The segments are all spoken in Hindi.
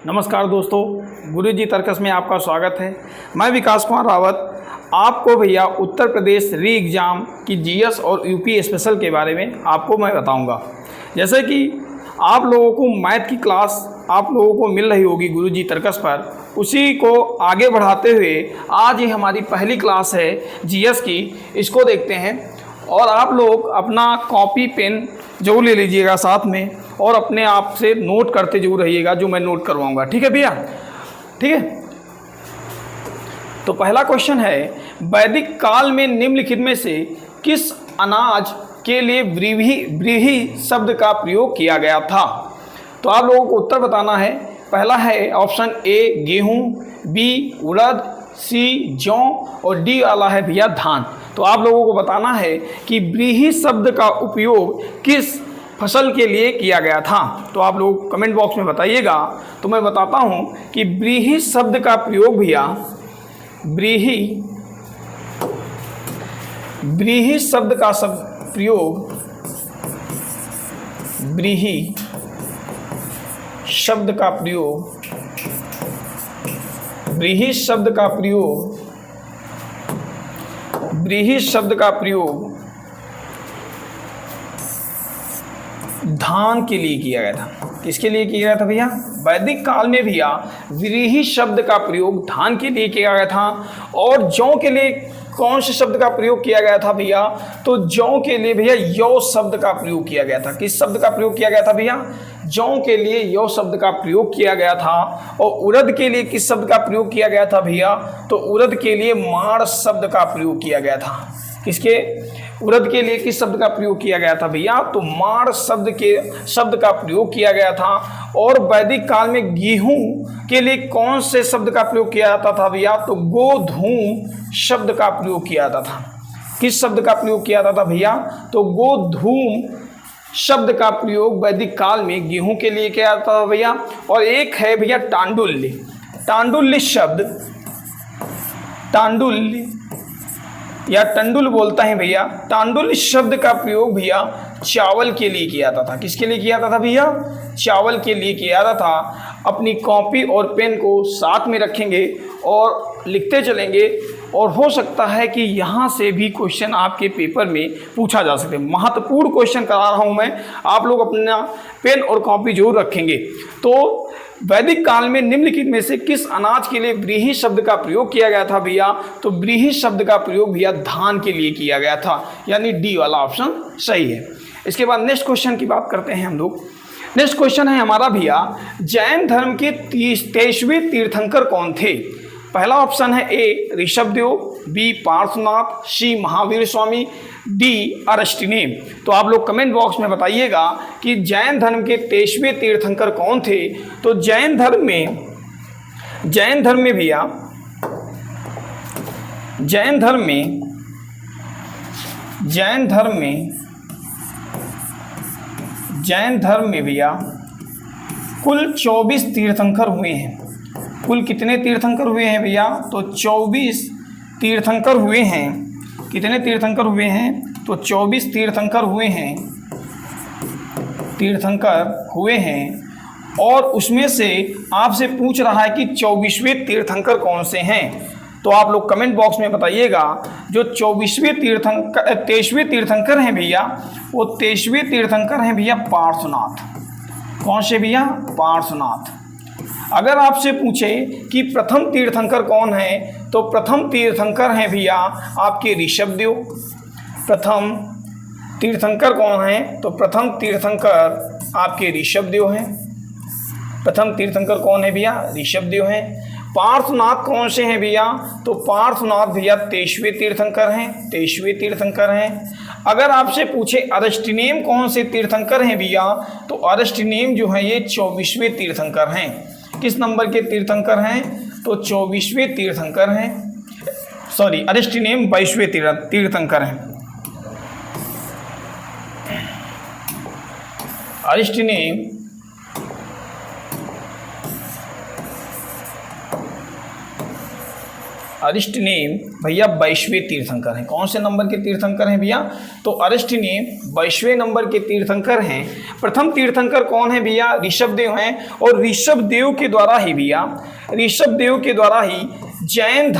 नमस्कार दोस्तों, गुरुजी तर्कस में आपका स्वागत है। मैं विकास कुमार रावत आपको भैया उत्तर प्रदेश री एग्ज़ाम की जीएस और यूपी स्पेशल के बारे में आपको मैं बताऊंगा। जैसे कि आप लोगों को मैथ की क्लास आप लोगों को मिल रही होगी गुरुजी तर्कस पर, उसी को आगे बढ़ाते हुए आज ये हमारी पहली क्लास है जीएस की। इसको देखते हैं और आप लोग अपना कॉपी पेन जरूर ले लीजिएगा साथ में और अपने आप से नोट करते जरूर रहिएगा, जो मैं नोट करवाऊंगा। ठीक है भैया, ठीक है। तो पहला क्वेश्चन है, वैदिक काल में निम्नलिखित में से किस अनाज के लिए व्रीहि शब्द का प्रयोग किया गया था? तो आप लोगों को उत्तर बताना है। पहला है ऑप्शन ए गेहूं, बी उड़द, सी जौ और डी वाला है भैया धान। तो आप लोगों को बताना है कि व्रीहि शब्द का उपयोग किस फसल के लिए किया गया था। तो आप लोग कमेंट बॉक्स में बताइएगा। तो मैं बताता हूं कि व्रीहि शब्द का प्रयोग भैया व्रीहि शब्द का प्रयोग व्रीहि शब्द का प्रयोग धान के लिए किया गया था। किसके लिए किया गया था भैया? वैदिक काल में भैया व्रीहि शब्द का प्रयोग धान के लिए किया गया था। और जौ के लिए कौन से शब्द का प्रयोग किया गया था भैया? तो जौ के लिए भैया यौ शब्द का प्रयोग किया गया था। किस शब्द का प्रयोग किया गया था भैया? जौ के लिए यौ शब्द का प्रयोग किया गया था। और उड़द के लिए किस शब्द का प्रयोग किया गया था भैया? तो उड़द के लिए माड़ शब्द का प्रयोग किया गया था। किसके? उड़द के लिए किस शब्द का प्रयोग किया गया था भैया? तो माड़ शब्द का प्रयोग किया गया था। और वैदिक काल में गेहूं के लिए कौन से शब्द का प्रयोग किया जाता था भैया? तो गोधूम शब्द का प्रयोग किया जाता था। किस शब्द का प्रयोग किया जाता था भैया? तो गोधूम शब्द का प्रयोग वैदिक काल में गेहूं के लिए किया जाता था भैया। और एक है भैया टांडुल्य शब्द, टांडुल्य या टंडुल बोलता है भैया। टांडुल शब्द का प्रयोग भैया चावल के लिए किया जाता था। किसके लिए किया जाता था भैया? चावल के लिए किया जाता था। अपनी कॉपी और पेन को साथ में रखेंगे और लिखते चलेंगे, और हो सकता है कि यहाँ से भी क्वेश्चन आपके पेपर में पूछा जा सके। महत्वपूर्ण क्वेश्चन करा रहा हूँ मैं, आप लोग अपना पेन और कॉपी जरूर रखेंगे। तो वैदिक काल में निम्नलिखित में से किस अनाज के लिए व्रीहि शब्द का प्रयोग किया गया था भैया? तो व्रीहि शब्द का प्रयोग भैया धान के लिए किया गया था, यानी डी वाला ऑप्शन सही है। इसके बाद नेक्स्ट क्वेश्चन की बात करते हैं हम लोग। नेक्स्ट क्वेश्चन है हमारा भैया, जैन धर्म के 23वें तीर्थंकर कौन थे? पहला ऑप्शन है ए ऋषभदेव, बी पार्श्वनाथ, सी महावीर स्वामी, डी अगस्त्यनेम। तो आप लोग कमेंट बॉक्स में बताइएगा कि जैन धर्म के 23वें तीर्थंकर कौन थे। तो जैन धर्म में भैया जैन धर्म में भैया कुल 24 तीर्थंकर हुए हैं। कुल कितने तीर्थंकर हुए हैं भैया? तो 24 तीर्थंकर हुए हैं। कितने तीर्थंकर हुए हैं? तो 24 तीर्थंकर हुए हैं। और उसमें से आपसे पूछ रहा है कि 24वें तीर्थंकर कौन से हैं। तो आप लोग कमेंट बॉक्स में बताइएगा। जो 23वें तीर्थंकर हैं भैया, वो 23वें तीर्थंकर हैं भैया पार्श्वनाथ। कौन से भैया? पार्श्वनाथ। अगर आपसे पूछे कि प्रथम तीर्थंकर कौन है, तो प्रथम तीर्थंकर हैं भैया आपके ऋषभदेव। प्रथम तीर्थंकर कौन है? तो प्रथम तीर्थंकर आपके ऋषभदेव हैं। प्रथम तीर्थंकर कौन है भैया? ऋषभदेव हैं। पार्श्वनाथ कौन से हैं भैया? तो पार्श्वनाथ भैया 23वें तीर्थंकर हैं। अगर आपसे पूछे अगस्त्यनेम कौन से तीर्थंकर हैं भैया, तो अगस्त्यनेम जो है ये 24वें तीर्थंकर हैं। किस नंबर के तीर्थंकर हैं? तो 24वें तीर्थंकर हैं। सॉरी, अगस्त्यनेम 22वें तीर्थंकर हैं। अगस्त्यनेम 22वें अरिष्टनेम भैया 22वें तीर्थंकर हैं। कौन से नंबर के तीर्थंकर हैं भैया? तो अरिष्टनेम 22वें नंबर के तीर्थंकर हैं। प्रथम तीर्थंकर कौन है भैया? ऋषभदेव हैं। और ऋषभदेव के द्वारा ही भैया, ऋषभदेव के द्वारा ही जैन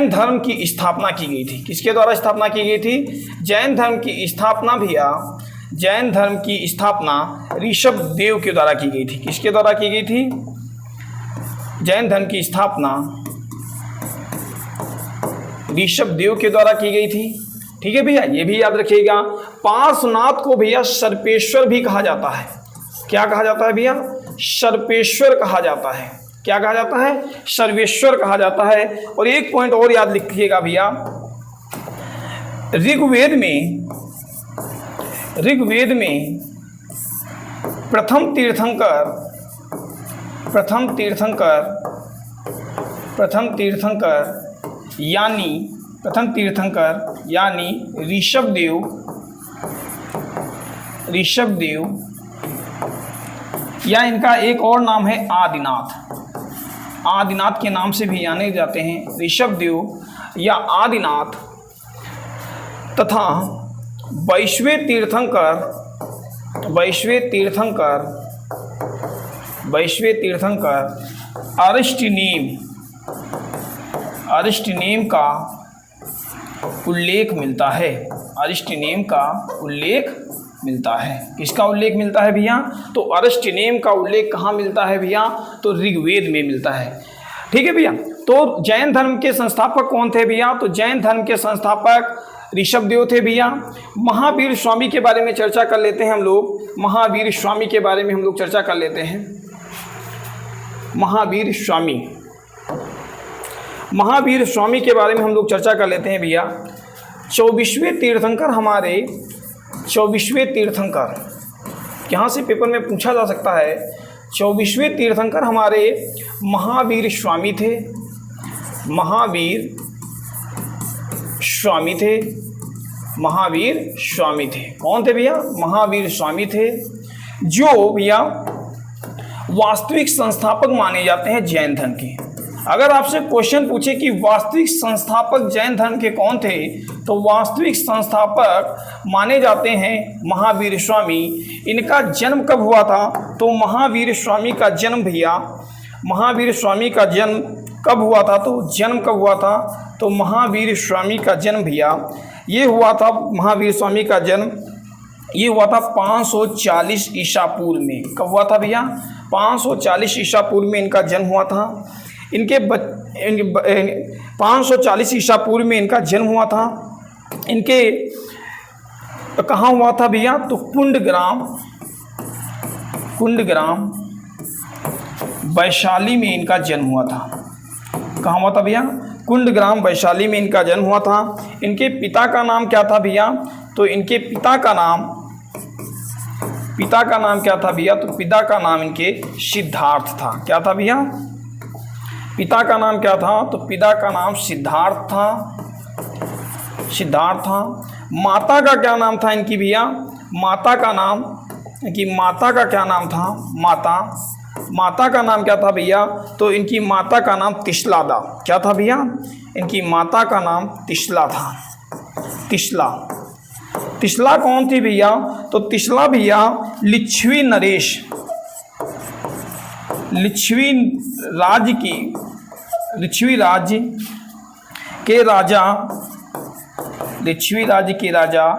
धर्म की स्थापना की गई थी। किसके द्वारा स्थापना की गई थी? जैन धर्म की स्थापना भैया, जैन धर्म की स्थापना ऋषभदेव के द्वारा की गई थी। किसके द्वारा की गई थी? जैन धर्म की स्थापना ऋषभदेव के द्वारा की गई थी। ठीक है भैया, ये भी याद रखिएगा। पार्श्वनाथ को भैया सर्पेश्वर भी कहा जाता है। क्या कहा जाता है भैया? सर्पेश्वर कहा जाता है। क्या कहा जाता है? सर्वेश्वर कहा जाता है। और एक पॉइंट और याद लिखिएगा भैया, ऋग्वेद में प्रथम तीर्थंकर यानी ऋषभदेव या इनका एक और नाम है आदिनाथ के नाम से भी जाने जाते हैं। ऋषभदेव या आदिनाथ तथा 22वें तीर्थंकर अरिष्टनेम का उल्लेख मिलता है। अरिष्टनेम का उल्लेख मिलता है। किसका उल्लेख मिलता है भैया? तो अरिष्टनेम का उल्लेख कहाँ मिलता है भैया? तो ऋग्वेद में मिलता है। ठीक है भैया। तो जैन धर्म के संस्थापक कौन थे भैया? तो जैन धर्म के संस्थापक ऋषभदेव थे भैया। महावीर स्वामी के बारे में चर्चा कर लेते हैं हम लोग। महावीर स्वामी के बारे में हम लोग चर्चा कर लेते हैं। महावीर स्वामी के बारे में हम लोग चर्चा कर लेते हैं भैया। 24वें तीर्थंकर यहाँ से पेपर में पूछा जा सकता है। 24वें तीर्थंकर हमारे महावीर स्वामी थे। कौन थे भैया? महावीर स्वामी थे, जो भैया वास्तविक संस्थापक माने जाते हैं जैन धर्म के। अगर आपसे क्वेश्चन पूछे कि वास्तविक संस्थापक जैन धर्म के कौन थे, तो वास्तविक संस्थापक माने जाते हैं महावीर स्वामी। इनका जन्म कब हुआ था? तो महावीर स्वामी का जन्म कब हुआ था? तो जन्म कब हुआ था? तो महावीर स्वामी का जन्म भैया ये हुआ था। महावीर स्वामी का जन्म ये हुआ था 540 ईसा पूर्व में। कब हुआ था भैया? 540 ईसा पूर्व में इनका जन्म हुआ था। 540 ईसा पूर्व में इनका जन्म हुआ था। इनके कहाँ हुआ था भैया? तो कुंडग्राम वैशाली में इनका जन्म हुआ था। कहाँ हुआ था भैया? कुंडग्राम वैशाली में इनका जन्म हुआ था। इनके पिता का नाम क्या था भैया? तो इनके पिता का नाम क्या था भैया? तो पिता का नाम इनके सिद्धार्थ था। क्या था भैया? पिता का नाम क्या था? तो पिता का नाम सिद्धार्थ था। माता का क्या नाम था इनकी भैया? माता का क्या नाम था? माता का नाम क्या था भैया? तो इनकी माता का नाम तिसला था। क्या था भैया? इनकी माता का नाम तिसला था। तिसला कौन थी भैया? तो तिसला भैया लिच्छवी राज्य के राजा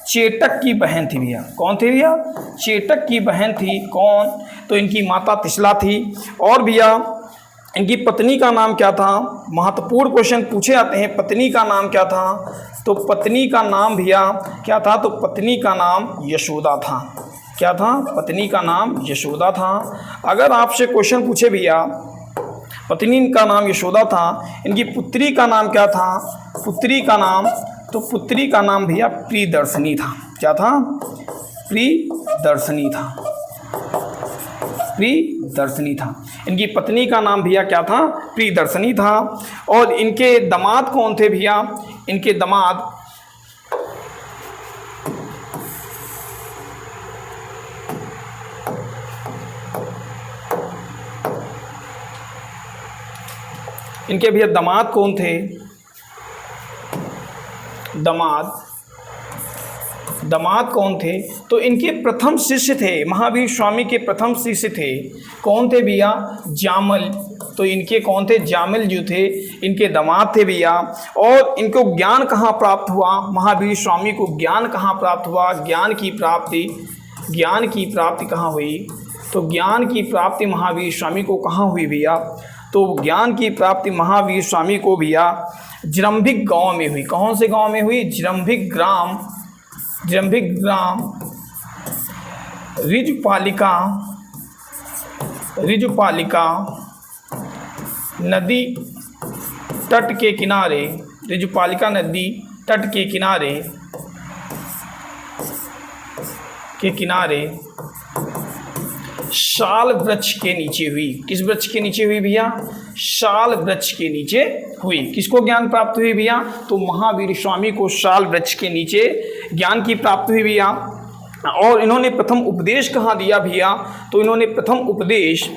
चेटक की बहन थी भैया। कौन थी भैया? चेटक की बहन थी। कौन? तो इनकी माता तिसला थी। और भैया इनकी पत्नी का नाम क्या था? महत्वपूर्ण क्वेश्चन पूछे जाते हैं। पत्नी का नाम क्या था? तो पत्नी का नाम भैया क्या था? तो पत्नी का नाम यशोदा था। क्या था? पत्नी का नाम यशोदा था। अगर आपसे क्वेश्चन पूछे भैया, पत्नी का नाम यशोदा था, इनकी पुत्री का नाम क्या था? पुत्री का नाम भैया प्रियदर्शनी था। क्या था? प्रियदर्शनी था। इनकी पत्नी का नाम भैया क्या था? प्रियदर्शनी था। और इनके दामाद कौन थे भैया? इनके दामाद इनके भैया दामाद कौन थे? दामाद कौन थे? तो इनके प्रथम शिष्य थे, महावीर स्वामी के प्रथम शिष्य थे। कौन थे भैया? जामल। तो इनके कौन थे? जामिल जो थे, इनके दामाद थे भैया। और इनको ज्ञान कहाँ प्राप्त हुआ? महावीर स्वामी को ज्ञान कहाँ प्राप्त हुआ? ज्ञान की प्राप्ति कहाँ हुई? तो ज्ञान की प्राप्ति महावीर स्वामी को कहाँ हुई भैया? तो ज्ञान की प्राप्ति महावीर स्वामी को भैया जृंभिक गांव में हुई। कौन से गांव में हुई? जृंभिक ग्राम ऋजुपालिका नदी तट के किनारे, ऋजुपालिका नदी तट के किनारे शाल वृक्ष के नीचे हुई। किस वृक्ष के नीचे हुई भैया? शाल वृक्ष के नीचे हुई। किसको ज्ञान प्राप्त हुई भैया? तो महावीर स्वामी को शाल वृक्ष के नीचे ज्ञान की प्राप्ति हुई भैया। और इन्होंने प्रथम उपदेश कहाँ दिया भैया? तो इन्होंने प्रथम उपदेश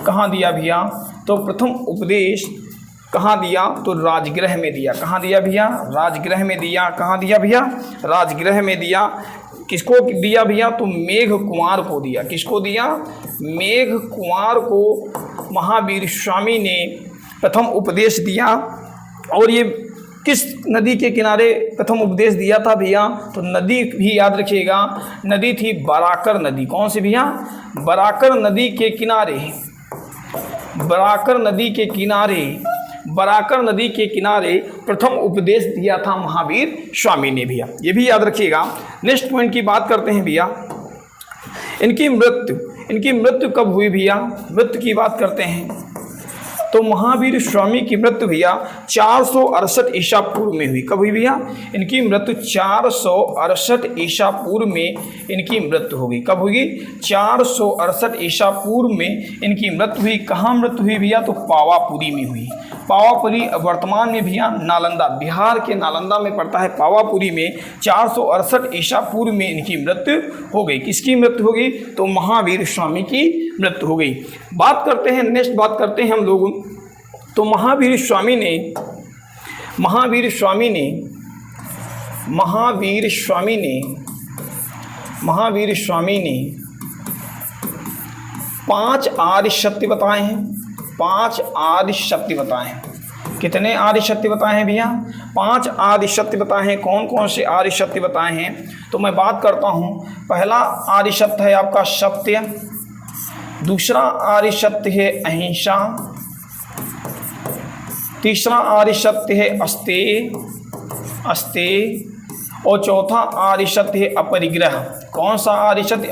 कहाँ दिया भैया? तो प्रथम उपदेश कहाँ दिया? तो राजगृह में दिया। कहाँ दिया भैया? राजगृह में दिया। कहाँ दिया भैया? राजगृह में दिया। किसको दिया भैया? तो मेघ कुंवर को दिया। किसको दिया? मेघ कुंवर को महावीर स्वामी ने प्रथम उपदेश दिया। और ये किस नदी के किनारे प्रथम उपदेश दिया था भैया? तो नदी भी याद रखिएगा, नदी थी बराकर नदी। कौन सी भैया? बराकर नदी के किनारे प्रथम उपदेश दिया था महावीर स्वामी ने भैया। ये भी याद रखिएगा। नेक्स्ट पॉइंट की बात करते हैं भैया, इनकी मृत्यु कब हुई भैया? मृत्यु की बात करते हैं तो महावीर स्वामी की मृत्यु भैया 468 ईसा पूर्व में हुई। कब हुई भैया? इनकी मृत्यु 468 ईसा पूर्व में इनकी मृत्यु होगी। कब होगी? 468 ईसा पूर्व में इनकी मृत्यु हुई। कहाँ मृत्यु हुई भैया? तो पावापुरी में हुई। पावापुरी वर्तमान में भैया नालंदा, बिहार के नालंदा में पड़ता है। पावापुरी में 468 ईसा पूर्व में इनकी मृत्यु हो गई। किसकी मृत्यु हो गई? तो महावीर स्वामी की मृत्यु हो गई। बात करते हैं, नेक्स्ट बात करते हैं हम लोग। तो महावीर स्वामी ने 5 आर्य सत्य बताए हैं। 5 आर्य सत्य बताए हैं। कितने आर्य सत्य बताए हैं भैया? 5 आर्य सत्य बताए हैं। कौन कौन से आर्य सत्य बताए हैं? तो मैं बात करता हूँ। पहला आर्य सत्य है आपका सत्य। दूसरा आर्य सत्य है अहिंसा। तीसरा आर्य सत्य है अस्तेय। और चौथा आर्य सत्य है अपरिग्रह। कौन सा आर्य सत्य?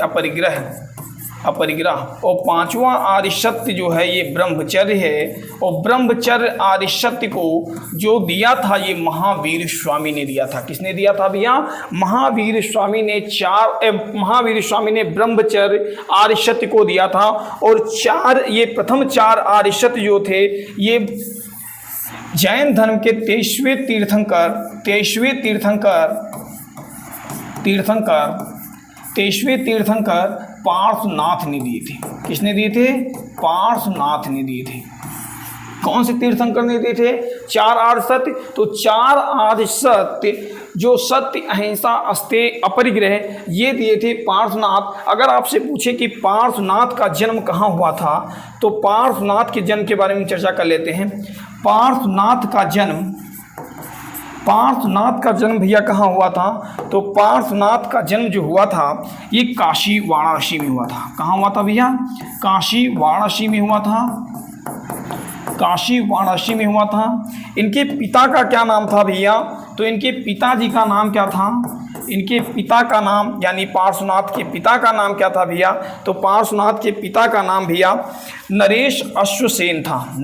अपरिग्रह। और पांचवा आर्य सत्य जो है ये ब्रह्मचर्य है। और ब्रह्मचर्य आर्य सत्य को जो दिया था ये महावीर स्वामी ने दिया था। किसने दिया था भैया? महावीर स्वामी ने ब्रह्मचर्य आर्य सत्य को दिया था। और प्रथम 4 आर्य सत्य जो थे ये जैन धर्म के 23वें तीर्थंकर पार्श्वनाथ ने दिए थे। किसने दिए थे? पार्श्वनाथ ने दिए थे। कौन से तीर्थंकर ने दिए थे? 4 आर्य सत्य। तो 4 आर्य सत्य जो सत्य, अहिंसा, अस्तेय, अपरिग्रह ये दिए थे पार्श्वनाथ। अगर आपसे पूछे कि पार्श्वनाथ का जन्म कहाँ हुआ था तो पार्श्वनाथ के जन्म के बारे में चर्चा कर लेते हैं। पार्श्वनाथ का जन्म भैया कहाँ हुआ था? तो पार्श्वनाथ का जन्म जो हुआ था ये काशी वाराणसी में हुआ था। कहाँ हुआ था भैया? काशी वाराणसी में हुआ था। इनके पिता का क्या नाम था भैया? तो इनके पिताजी का नाम क्या था? इनके पिता का नाम यानी पार्श्वनाथ के पिता का नाम क्या था भैया? तो पार्श्वनाथ के पिता का नाम भैया नरेश अश्वसेन था।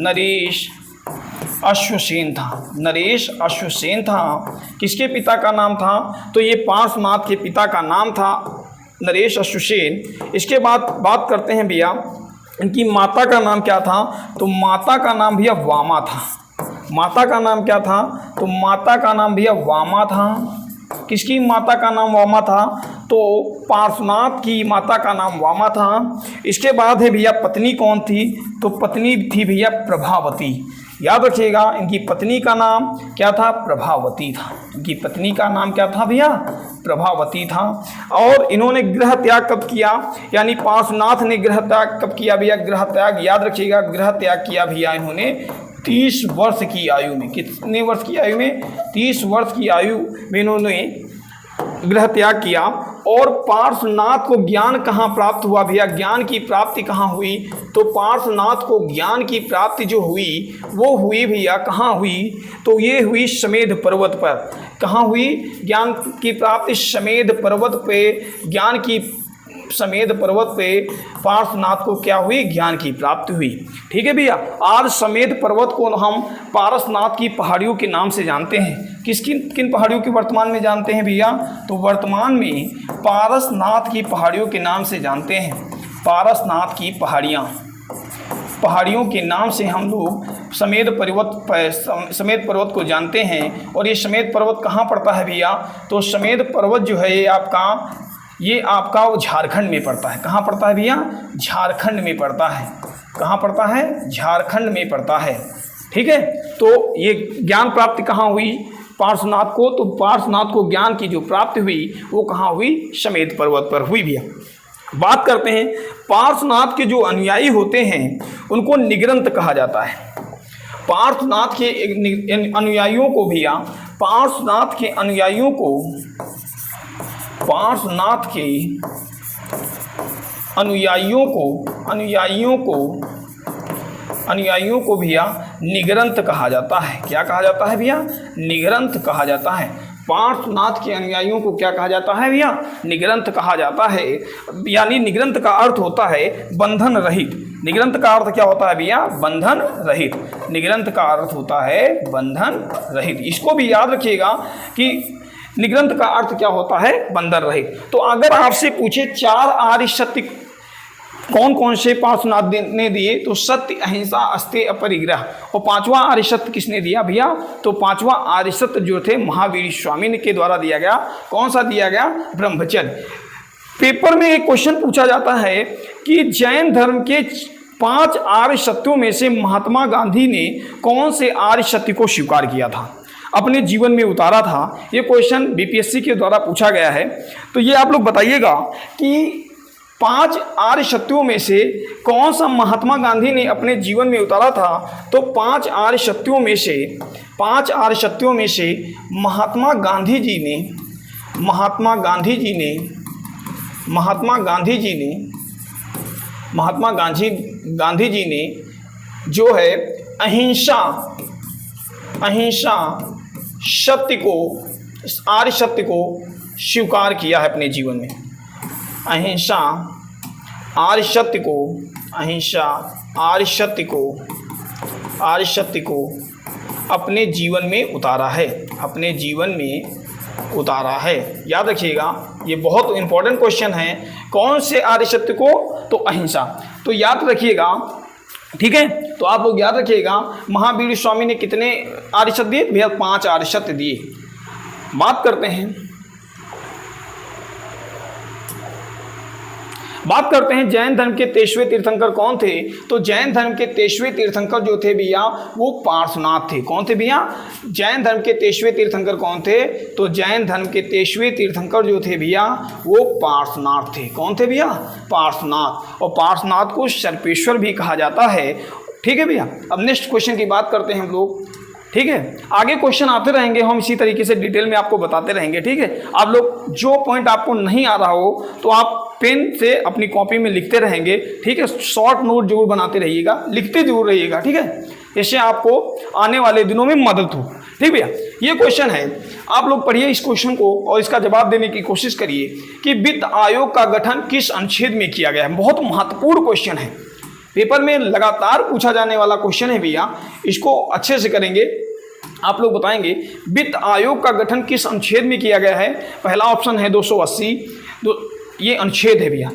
किसके पिता का नाम था? तो ये पार्श्वनाथ के पिता का नाम था नरेश अश्वसेन। इसके बाद बात करते हैं भैया इनकी माता का नाम क्या था? तो माता का नाम भैया वामा था। माता का नाम क्या था? तो माता का नाम भैया वामा था। किसकी माता का नाम वामा था? तो पार्श्वनाथ की माता का नाम वामा था। इसके बाद है भैया पत्नी कौन थी, तो पत्नी थी भैया प्रभावती। याद रखिएगा, इनकी पत्नी का नाम क्या था, प्रभावती था। इनकी पत्नी का नाम क्या था भैया, प्रभावती था। और इन्होंने गृह त्याग कब किया, यानी पार्श्वनाथ ने गृह त्याग कब किया भैया, गृह त्याग याद रखिएगा, गृह त्याग किया भैया इन्होंने 30 वर्ष की आयु में। कितने वर्ष की आयु में, 30 वर्ष की आयु में इन्होंने गृह त्याग किया। और पार्श्वनाथ को ज्ञान कहाँ प्राप्त हुआ भैया, ज्ञान की प्राप्ति कहाँ हुई, तो पार्श्वनाथ को ज्ञान की प्राप्ति जो हुई वो हुई भैया कहाँ हुई, तो ये हुई समेध पर्वत पर। कहाँ हुई ज्ञान की प्राप्ति, समेध पर्वत पे। ज्ञान की समेध पर्वत पे पार्श्वनाथ को क्या हुई, ज्ञान की प्राप्ति हुई। ठीक है भैया, आज समेध पर्वत को हम पारसनाथ की पहाड़ियों के नाम से जानते हैं। किन पहाड़ियों के वर्तमान में जानते हैं भैया, तो वर्तमान में पारसनाथ की पहाड़ियों के नाम से जानते हैं। पारसनाथ की पहाड़ियों के नाम से हम लोग समेध पर्वत को जानते हैं। और ये समेध पर्वत कहाँ पड़ता है भैया, तो समेध पर्वत जो है ये आपका वो झारखंड में पड़ता है। कहाँ पड़ता है भैया, झारखंड में पड़ता है। कहाँ पड़ता है, झारखंड में पड़ता है। ठीक है, तो ये ज्ञान प्राप्ति कहाँ हुई पार्श्वनाथ को, तो पार्श्वनाथ को ज्ञान की जो प्राप्ति हुई वो कहाँ हुई, समेध पर्वत पर हुई भैया। बात करते हैं पार्श्वनाथ के जो अनुयायी होते हैं उनको निगृंत कहा जाता है। पार्श्वनाथ के अनुयायियों को भैया, पार्श्वनाथ के अनुयायियों को भैया निगृंत कहा जाता है। क्या कहा जाता है भैया, निगृंत कहा जाता है। पार्श्वनाथ के अनुयायियों को क्या कहा जाता है भैया, निगृंत कहा जाता है। यानी निगृंत का अर्थ होता है बंधन रहित। निगृंत का अर्थ क्या होता है भैया, बंधन रहित। निगृंत का अर्थ होता है बंधन रहित। इसको भी याद रखिएगा कि निगृंत का अर्थ क्या होता है, बंधन रहित। तो अगर आपसे पूछे 4 आर्य सत्य कौन कौन से पार्श्वनाथ ने दिए, तो सत्य, अहिंसा, अस्तेय, अपरिग्रह। और 5वां आर्य सत्य किसने दिया भैया, तो 5वां आर्य सत्य जो थे महावीर स्वामी के द्वारा दिया गया। कौन सा दिया गया, ब्रह्मचर्य। पेपर में एक क्वेश्चन पूछा जाता है कि जैन धर्म के 5 आर्य सत्यों में से महात्मा गांधी ने कौन से आर्य सत्य को स्वीकार किया था, अपने जीवन में उतारा था। ये क्वेश्चन बीपीएससी के द्वारा पूछा गया है। तो ये आप लोग बताइएगा कि 5 आर्य सत्यों में से कौन सा महात्मा गांधी ने अपने जीवन में उतारा था। तो 5 आर्य सत्यों में से महात्मा गांधी जी ने जो है अहिंसा सत्य को, आर्य सत्य को स्वीकार किया है अपने जीवन में। अहिंसा आर्य सत्य को अपने जीवन में उतारा है। याद रखिएगा, ये बहुत इंपॉर्टेंट क्वेश्चन है। कौन से आर्य सत्य को, तो अहिंसा। तो याद रखिएगा, ठीक है। तो आप लोग याद रखिएगा महावीर स्वामी ने कितने आर्य सत्य दिए भैया, 5 आर्य सत्य दिए। बात करते हैं जैन धर्म के 23वें तीर्थंकर कौन थे। तो जैन धर्म के 23वें तीर्थंकर जो थे भैया वो पार्श्वनाथ थे। कौन थे भैया, जैन धर्म के 23वें तीर्थंकर कौन थे, तो जैन धर्म के 23वें तीर्थंकर जो थे भैया वो पार्श्वनाथ थे। कौन थे भैया, पार्श्वनाथ। और पार्श्वनाथ को सर्पेश्वर भी कहा जाता है। ठीक है भैया, अब नेक्स्ट क्वेश्चन की बात करते हैं हम लोग। ठीक है, आगे क्वेश्चन आते रहेंगे, हम इसी तरीके से डिटेल में आपको बताते रहेंगे। ठीक है, आप लोग जो पॉइंट आपको नहीं आ रहा हो तो आप पेन से अपनी कॉपी में लिखते रहेंगे। ठीक है, शॉर्ट नोट जरूर बनाते रहिएगा, लिखते जरूर रहिएगा। ठीक है, इससे आपको आने वाले दिनों में मदद हो। ठीक भैया, ये क्वेश्चन है, आप लोग पढ़िए इस क्वेश्चन को और इसका जवाब देने की कोशिश करिए कि वित्त आयोग का गठन किस अनुच्छेद में किया गया है। बहुत महत्वपूर्ण क्वेश्चन है, पेपर में लगातार पूछा जाने वाला क्वेश्चन है भैया। इसको अच्छे से करेंगे, आप लोग बताएंगे वित्त आयोग का गठन किस अनुच्छेद में किया गया है। पहला ऑप्शन है 280, ये अनुच्छेद है भैया।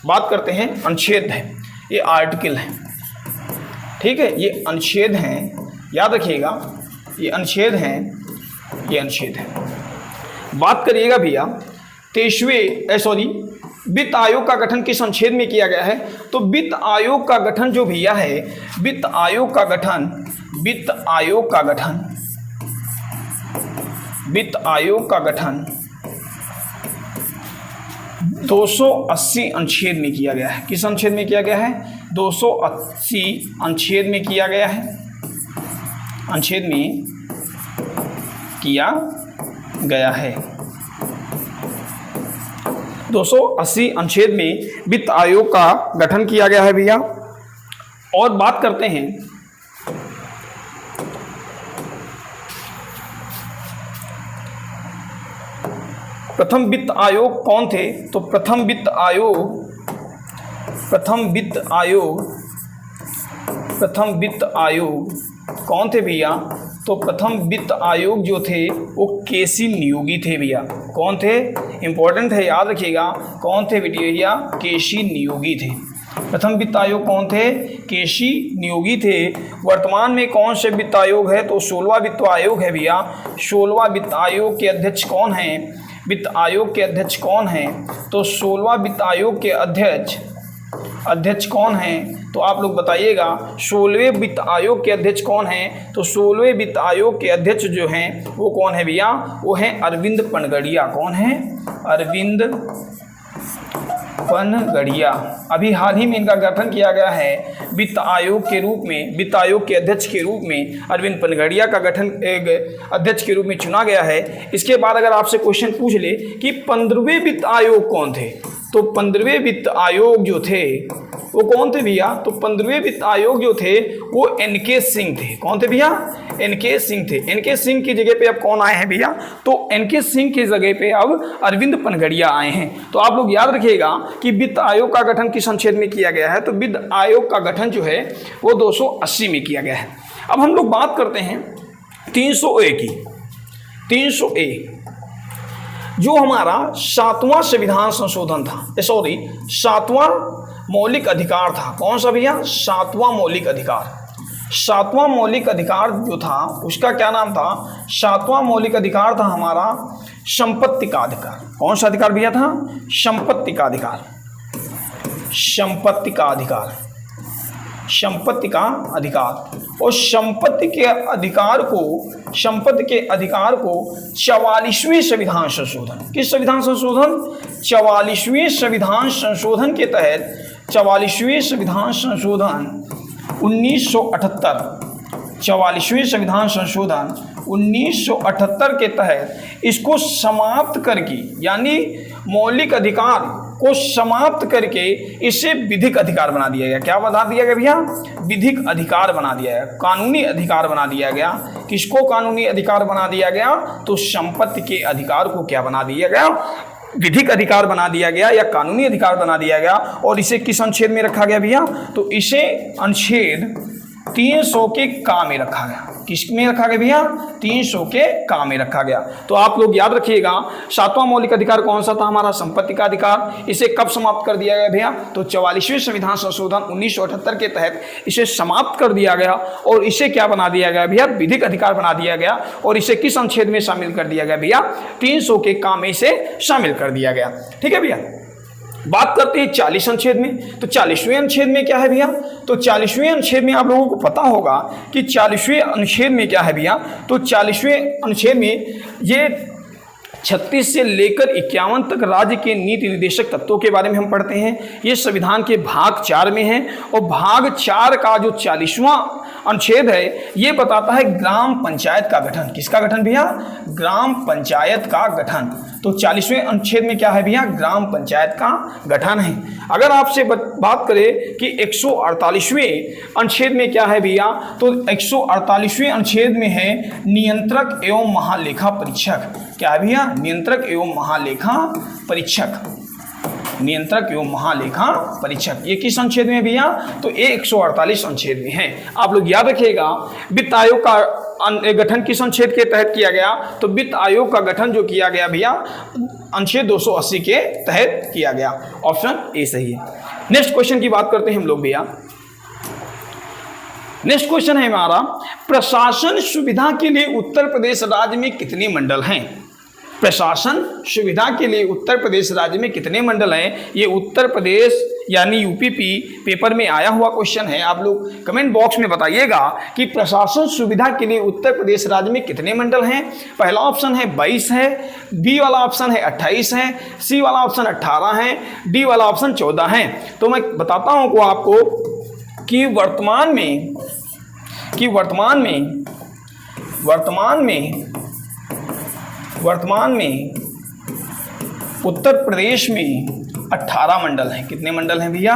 बात करते हैं, अनुच्छेद है, ये आर्टिकल है। ठीक है, ये अनुच्छेद हैं, याद रखिएगा, ये अनुच्छेद हैं, ये अनुच्छेद है। बात करिएगा भैया वित्त आयोग का गठन किस अनुच्छेद में किया गया है? तो वित्त आयोग का गठन जो भैया है, वित्त आयोग का गठन 280 अनुच्छेद में किया गया है। किस अनुच्छेद में किया गया है? 280 अनुच्छेद में किया गया है, अनुच्छेद में किया गया है। 280 अनुच्छेद में वित्त आयोग का गठन किया गया है भैया। और बात करते हैं प्रथम वित्त आयोग कौन थे? तो प्रथम वित्त आयोग कौन थे भैया? तो प्रथम वित्त आयोग जो थे वो केसी नियोगी थे भैया। कौन थे? इंपॉर्टेंट है, याद रखिएगा। कौन थे भैया? केसी नियोगी थे। प्रथम वित्त आयोग कौन थे? केसी नियोगी थे। वर्तमान में कौन से वित्त आयोग है? तो 16वां वित्त आयोग है भैया। 16वां वित्त आयोग के अध्यक्ष कौन हैं? वित्त आयोग के अध्यक्ष कौन हैं? तो 16वां वित्त आयोग के अध्यक्ष कौन हैं? तो आप लोग बताइएगा 16वें वित्त आयोग के अध्यक्ष कौन हैं? तो 16वें वित्त आयोग के अध्यक्ष जो हैं वो कौन है भैया? वो हैं अरविंद पनगड़िया। कौन है? अरविंद पनगड़िया। अभी हाल ही में इनका गठन किया गया है वित्त आयोग के रूप में, वित्त आयोग के अध्यक्ष के रूप में अरविंद पनगड़िया का गठन अध्यक्ष के रूप में चुना गया है। इसके बाद अगर आपसे क्वेश्चन पूछ ले कि 15वें वित्त आयोग कौन थे? तो 15वें वित्त आयोग जो थे वो कौन थे भैया? तो 15वें वित्त आयोग जो थे वो एनके सिंह थे। कौन थे भैया? एनके सिंह थे। एनके सिंह की जगह पे अब कौन आए हैं भैया? तो एनके सिंह की जगह पे अब अरविंद पनगड़िया आए हैं। तो आप लोग याद रखिएगा कि वित्त आयोग का गठन किस अनुच्छेद में किया गया है? तो वित्त आयोग का गठन जो है वो 280 में किया गया है। अब हम लोग बात करते हैं 300A की। 300A जो हमारा 7वां संविधान संशोधन था, 7वां मौलिक अधिकार था। कौन सा भैया? 7वां मौलिक अधिकार। 7वां मौलिक अधिकार जो था उसका क्या नाम था? 7वां मौलिक अधिकार था हमारा संपत्ति का अधिकार। कौन सा अधिकार भैया था? संपत्ति का अधिकार। संपत्ति का अधिकार। संपत्ति का अधिकार। और संपत्ति के अधिकार को 44वें संविधान संशोधन, किस संविधान संशोधन? 44वें संविधान संशोधन के तहत, 44वें संविधान संशोधन 1978, 44वें संविधान संशोधन 1978 के तहत इसको समाप्त करके, यानी मौलिक अधिकार को समाप्त करके इसे विधिक अधिकार बना दिया गया। क्या बना दिया गया भैया? विधिक अधिकार बना दिया गया, कानूनी अधिकार बना दिया गया। किसको कानूनी अधिकार बना दिया गया? तो संपत्ति के अधिकार को क्या बना दिया गया? विधिक अधिकार बना दिया गया या कानूनी अधिकार बना दिया गया। और इसे किस अनुच्छेद में रखा गया भैया? तो इसे अनुच्छेद 300 के का में रखा गया। किस में रखा गया भैया? 300 के का में रखा गया। तो आप लोग याद रखिएगा 7वां मौलिक अधिकार कौन सा था? हमारा संपत्ति का अधिकार। इसे कब समाप्त कर दिया गया भैया? तो 44वें संविधान संशोधन 1978 के तहत इसे समाप्त कर दिया गया। और इसे क्या बना दिया गया भैया? विधिक अधिकार बना दिया गया। और इसे किस अनुच्छेद में शामिल कर दिया गया भैया? 300 के का में इसे शामिल कर दिया गया। ठीक है भैया। बात करते हैं 40 अनुच्छेद में। तो 40वें अनुच्छेद में क्या है भैया? तो 40वें अनुच्छेद में आप लोगों को पता होगा कि 40वें अनुच्छेद में क्या है भैया? तो 40वें अनुच्छेद में ये 36 से लेकर 51 तक राज्य के नीति निर्देशक तत्वों के बारे में हम पढ़ते हैं। ये संविधान के भाग 4 में है। और भाग 4 का जो 40वां अनुच्छेद है ये बताता है ग्राम पंचायत का गठन। किसका गठन भैया? ग्राम पंचायत का गठन। तो 40वें अनुच्छेद में क्या है भैया? ग्राम पंचायत का गठन है। अगर आपसे बात करें कि 148वें अनुच्छेद में क्या है भैया? तो 148वें अनुच्छेद में है नियंत्रक एवं महालेखा परीक्षक। क्या है भैया? नियंत्रक एवं महालेखा परीक्षक। नियंत्रक एवं महालेखा परीक्षक ये किस अनुच्छेद में भैया? तो ये 148 अनुच्छेद में है। आप लोग याद रखिएगा वित्त आयोग का गठन किस अनुच्छेद के तहत किया गया? तो वित्त आयोग का गठन जो किया गया भैया अनुच्छेद 280 के तहत किया गया। ऑप्शन ए सही है। नेक्स्ट क्वेश्चन की बात करते हैं हम लोग भैया। नेक्स्ट क्वेश्चन है हमारा, प्रशासन सुविधा के लिए उत्तर प्रदेश राज्य में कितने मंडल हैं? प्रशासन सुविधा के लिए उत्तर प्रदेश राज्य में कितने मंडल हैं? ये उत्तर प्रदेश यानी यूपीपी पेपर में आया हुआ क्वेश्चन है। आप लोग कमेंट बॉक्स में बताइएगा कि प्रशासन सुविधा के लिए उत्तर प्रदेश राज्य में कितने मंडल हैं। पहला ऑप्शन है 22 है, बी वाला ऑप्शन है 28 है, सी वाला ऑप्शन 18 है, डी वाला ऑप्शन 14 है। तो मैं बताता हूँ को आपको कि वर्तमान में उत्तर प्रदेश में 18 मंडल हैं। कितने मंडल हैं भैया?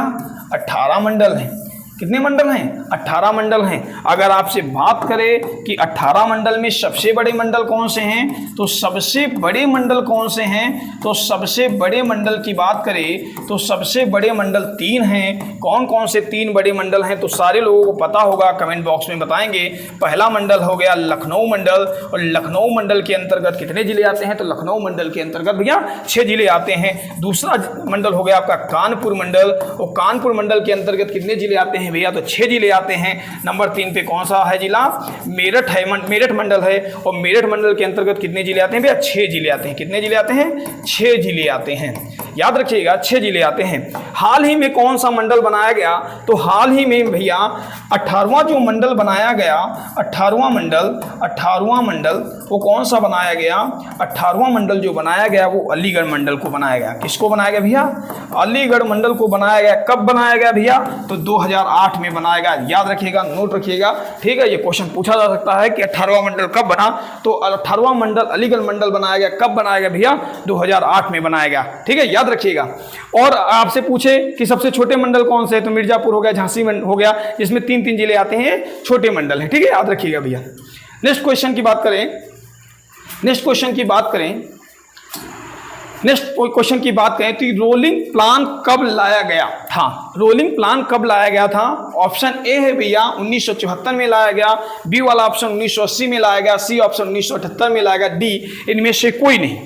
18 मंडल हैं। कितने मंडल हैं? 18 मंडल हैं। अगर आपसे बात करें कि 18 मंडल में सबसे बड़े मंडल कौन से हैं, तो सबसे बड़े मंडल कौन से हैं? तो सबसे बड़े मंडल की बात करें तो सबसे बड़े मंडल 3 हैं। कौन कौन से 3 बड़े मंडल हैं? तो सारे लोगों को पता होगा, कमेंट बॉक्स में बताएंगे। पहला मंडल हो गया लखनऊ मंडल, और लखनऊ मंडल के अंतर्गत कितने जिले आते हैं? तो लखनऊ मंडल के अंतर्गत भैया 6 जिले आते हैं। दूसरा मंडल हो गया आपका कानपुर मंडल, और कानपुर मंडल के अंतर्गत कितने जिले आते हैं भैया? तो 6 जिले आते हैं। नंबर 3 पे कौन सा है जिला? मेरठ है, मेरठ मंडल है, और मेरठ मंडल के अंतर्गत कितने जिले आते हैं भैया? 6 जिले आते हैं। कितने जिले आते हैं? 6 जिले आते हैं। याद रखिएगा 6 जिले आते हैं। हाल ही में कौन सा मंडल बनाया गया? तो हाल ही में भैया 18वां जो मंडल बनाया गया, 18वां मंडल वो कौन सा बनाया गया? 18वां मंडल जो बनाया गया वो अलीगढ़ मंडल को बनाया गया। किसको बनाया गया भैया? अलीगढ़ मंडल को बनाया गया। कब बनाया गया भैया? तो 2008 में बनाया गया। याद रखिएगा, नोट रखिएगा, ठीक है। ये क्वेश्चन पूछा जा सकता है कि 18वां मंडल कब बना? तो 18वां मंडल अलीगढ़ मंडल बनाया गया। कब बनाया गया भैया? 2008 में बनाया गया, ठीक है, याद रखिएगा। और आपसे पूछे कि सबसे छोटे मंडल कौन से है, तो मिर्जापुर हो गया, झांसी हो गया, जिसमें 3-3 जिले आते हैं, छोटे मंडल है, ठीक है, याद रखिएगा भैया। नेक्स्ट क्वेश्चन की बात करें तो रोलिंग प्लान कब लाया गया था? रोलिंग प्लान कब लाया गया था? ऑप्शन ए है भैया 1974 में लाया गया, बी वाला ऑप्शन 1980 में लाया गया, सी ऑप्शन 1978 में लाया गया, डी इनमें से कोई नहीं।